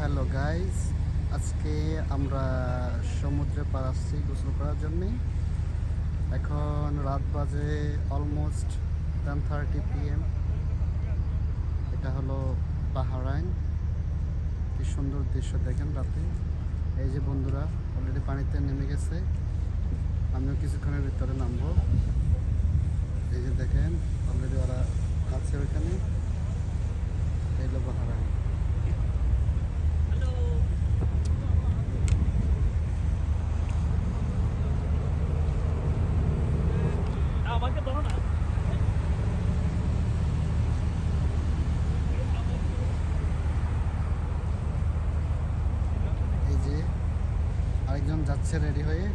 Hello guys, আজকে আমরা সমুদ্রে পার আসছি গোসল করার জন্যে। এখন রাত বাজে অলমোস্ট 10:30 PM। এটা হলো বাহরাইন। কি সুন্দর দৃশ্য দেখেন রাতে। এই যে বন্ধুরা অলরেডি পানিতে নেমে গেছে, আমিও কিছুক্ষণের ভিতরে নামবো। এই যে দেখেন অলরেডি ওরা আছে ওইখানে। এই হলো বাহরাইন। আমাকে ধরো না। এই যে আরেকজন যাচ্ছে রেডি হয়ে।